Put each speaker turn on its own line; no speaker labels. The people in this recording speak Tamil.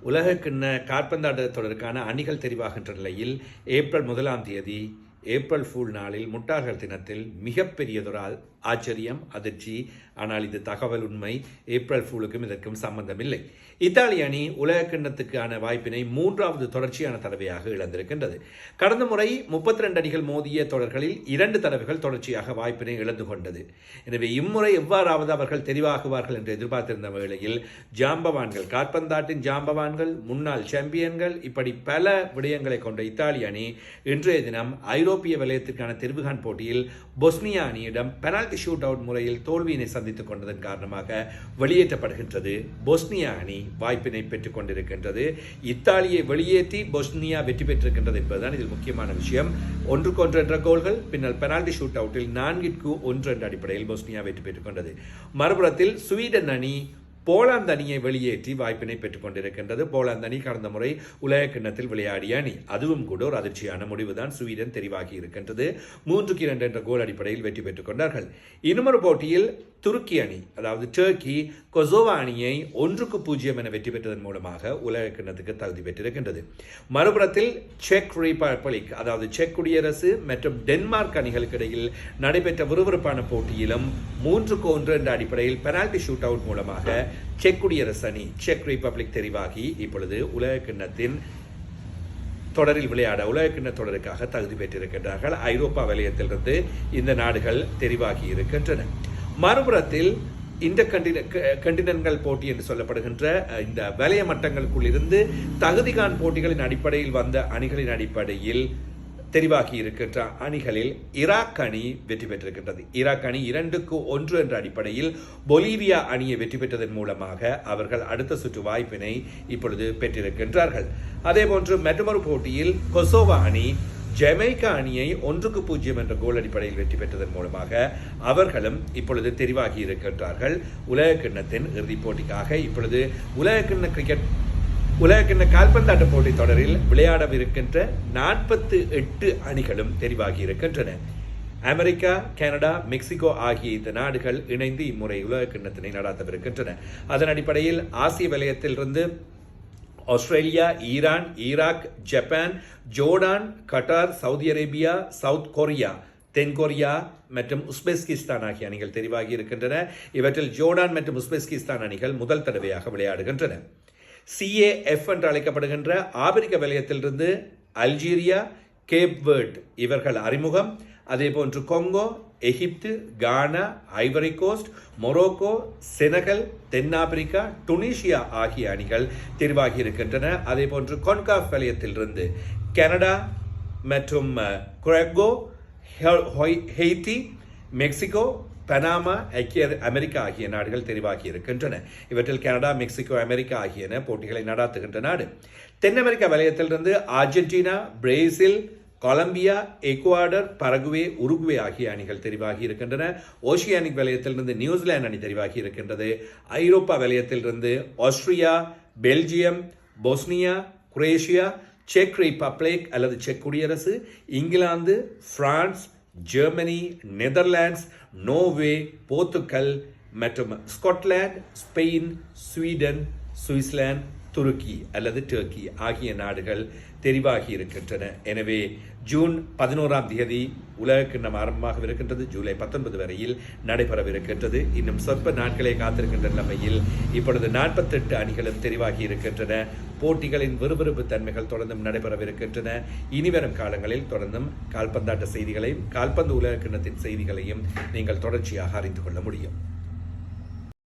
உலகக்கிண்ண காற்பந்தாட்ட தொடருக்கான அணிகள் தெரிவாகின்ற நிலையில் ஏப்ரல் 1ஆம் தேதி ஏப்ரல் ஃபூல் நாளில் முட்டாள்கள் தினத்தில் மிகப்பெரியதொரு ஆச்சரியம், அதிர்ச்சி. ஆனால் இது தகவல் உண்மை. ஏப்ரல் ஃபூலுக்கும் இதற்கும் சம்பந்தமில்லை. இத்தாலி அணி உலக கிண்ணத்துக்கான வாய்ப்பினை 3வது தொடர்ச்சியான தடவையாக இழந்திருக்கின்றது. கடந்த முறை 32 அணிகள் மோதிய தொடர்களில் 2 தடவைகள் தொடர்ச்சியாக வாய்ப்பினை இழந்து கொண்டது. எனவே இம்முறை எவ்வாறாவது அவர்கள் தெரிவாகுவார்கள் என்று எதிர்பார்த்திருந்த வேளையில் ஜாம்பவான்கள், காற்பந்தாட்டின் ஜாம்பவான்கள், முன்னாள் சாம்பியன்கள், இப்படி பல விடயங்களை கொண்ட இத்தாலி அணி இன்றைய தினம் ஐரோப்பிய வலயத்திற்கான தெரிவுகான் போட்டியில் பொஸ்னியா அணியிடம் பெனால்டி ஷூட் அவுட் முறையில் தோல்வியினை சந்தித்துக் கொண்டதன் காரணமாக வெளியேற்றப்படுகின்றது. பொஸ்னியா அணி வாய்ப்பினை பெற்றுக் கொண்டிருக்கின்றது. இத்தாலியை வெளியேற்றி பொஸ்னியா வெற்றி பெற்றிருக்கின்றது என்பதுதான் இதில் முக்கியமான விஷயம். 1-1 என்ற கோல்கள், பின்னர் பெனால்டி ஷூட் அவுட்டில் 4-1 என்ற அடிப்படையில் பொஸ்னியா வெற்றி பெற்றுக் கொண்டது. மறுபுறத்தில் ஸ்வீடன் அணி போலாந்து அணியை வெளியேற்றி வாய்ப்பினை பெற்றுக் கொண்டிருக்கின்றது. போலாந்து அணி கடந்த முறை உலக கிண்ணத்தில் விளையாடிய அணி. அதுவும் கூட ஒரு அதிர்ச்சியான முடிவுதான். ஸ்வீடன் தெரிவாகி இருக்கின்றது. 3-2 என்ற கோல் அடிப்படையில் வெற்றி பெற்றுக் கொண்டார்கள். இன்னொரு போட்டியில் துருக்கி அணி, அதாவது டர்க்கி, கொசோவா அணியை 1-0 என வெற்றி பெற்றதன் மூலமாக உலக கிண்ணத்துக்கு தகுதி பெற்றிருக்கின்றது. மறுபுறத்தில் செக் ரிபப்ளிக், அதாவது செக் குடியரசு மற்றும் டென்மார்க் அணிகளுக்கு இடையில் நடைபெற்ற விறுவிறுப்பான போட்டியிலும் 3-1 என்ற அடிப்படையில் பெனால்டி ஷூட் அவுட் மூலமாக செக் குடியரசு அணி, செக் ரிபப்ளிக் தெரிவாகி இப்பொழுது உலக கிண்ணத்தின் தொடரில் விளையாட உலக கிண்ண தொடருக்காக தகுதி பெற்றிருக்கின்றார்கள். ஐரோப்பா வலயத்திலிருந்து இந்த நாடுகள் தெரிவாகி இருக்கின்றன. மறுபுறத்தில் இந்த கண்டினன்கள் போட்டி என்று சொல்லப்படுகின்ற இந்த வலய மட்டங்களுக்குள் இருந்து தகுதிகான் போட்டிகளின் அடிப்படையில் வந்த அணிகளின் அடிப்படையில் தெரிவாகி இருக்கின்ற அணிகளில் ஈராக் அணி வெற்றி பெற்றிருக்கின்றது. ஈராக் அணி 2-1 என்ற அடிப்படையில் பொலிவியா அணியை வெற்றி பெற்றதன் மூலமாக அவர்கள் அடுத்த சுற்று வாய்ப்பினை இப்பொழுது பெற்றிருக்கின்றார்கள். அதேபோன்று மற்றொரு போட்டியில் கொசோவா அணி ஜமைக்கா அணியை 1-0 என்ற கோல் அடிப்படையில் வெற்றி பெற்றதன் மூலமாக அவர்களும் இப்பொழுது தெரிவாகி இருக்கின்றார்கள். உலக கிண்ணத்தின் இறுதிப் போட்டிக்காக இப்பொழுது உலக கிண்ண கால்பந்தாட்ட போட்டி தொடரில் விளையாடவிருக்கின்ற 48 அணிகளும் தெரிவாகி இருக்கின்றன. அமெரிக்கா, கனடா, மெக்சிகோ ஆகிய இந்த நாடுகள் இணைந்து இம்முறை உலக கிண்ணத்தினை நடாத்தவிருக்கின்றன. அதன் அடிப்படையில் ஆசிய வலயத்திலிருந்து Australia, Iran, Iraq, Japan, Jordan, Qatar, Saudi Arabia, South Korea, தென்கொரியா மற்றும் உஸ்பெஸ்கிஸ்தான் ஆகிய அணிகள் தெரிவாகி இருக்கின்றன. இவற்றில் ஜோர்டான் மற்றும் உஸ்பெஸ்கிஸ்தான் அணிகள் முதல் தடவையாக விளையாடுகின்றன. CAF என்று அழைக்கப்படுகின்ற ஆப்பிரிக்க வலயத்திலிருந்து அல்ஜீரியா, கேப் வேர்ட் இவர்கள் அறிமுகம். அதேபோன்று கொங்கோ, எகிப்து, கானா, ஐவரி கோஸ்ட், மொரோக்கோ, செனகல், தென்னாப்பிரிக்கா, டுனிஷியா ஆகிய அணிகள் தெரிவாகி இருக்கின்றன. அதேபோன்று கொன்காஃப் வலயத்திலிருந்து கனடா மற்றும் குரேகோ, ஹெய்தி, மெக்சிகோ, பனாமா, ஐக்கிய அமெரிக்கா ஆகிய நாடுகள் தெரிவாகி இருக்கின்றன. இவற்றில் கனடா, மெக்சிகோ, அமெரிக்கா ஆகியன போட்டிகளை நடாத்துகின்ற நாடு. தென் அமெரிக்கா வலயத்திலிருந்து Argentina, Brazil, Colombia, Ecuador, Paraguay, Uruguay ஆகிய அணிகள் தெரிவாகி இருக்கின்றன. ஓசியானிக் வலயத்திலிருந்து நியூசிலாந்து அணி தெரிவாகி இருக்கின்றது. ஐரோப்பா வலயத்திலிருந்து ஆஸ்திரியா, பெல்ஜியம், பொஸ்னியா, குரேஷியா, செக் ரிபப்ளிக் அல்லது செக் குடியரசு, England, France, Germany, Netherlands, Norway, Portugal மற்றும் ஸ்காட்லாந்து, ஸ்பெயின், ஸ்வீடன், சுவிட்சர்லாந்து, துருக்கி அல்லது டர்க்கி ஆகிய நாடுகள் தெரிவாகி இருக்கின்றன. எனவே ஜூன் 11ஆம் தேதி உலக கிண்ணம் ஆரம்பமாகவிருக்கின்றது. ஜூலை 19 வரையில் நடைபெறவிருக்கின்றது. இன்னும் சொற்ப நாட்களே காத்திருக்கின்ற நிலைமையில் இப்பொழுது 48 அணிகளும் தெரிவாகி இருக்கின்றன. போட்டிகளின் விறுவிறுப்பு தன்மைகள் தொடர்ந்தும் நடைபெறவிருக்கின்றன. இனிவரும் காலங்களில் தொடர்ந்தும் கால்பந்தாட்ட செய்திகளையும் கால்பந்து உலக கிண்ணத்தின் செய்திகளையும் நீங்கள் தொடர்ச்சியாக அறிந்து கொள்ள முடியும்.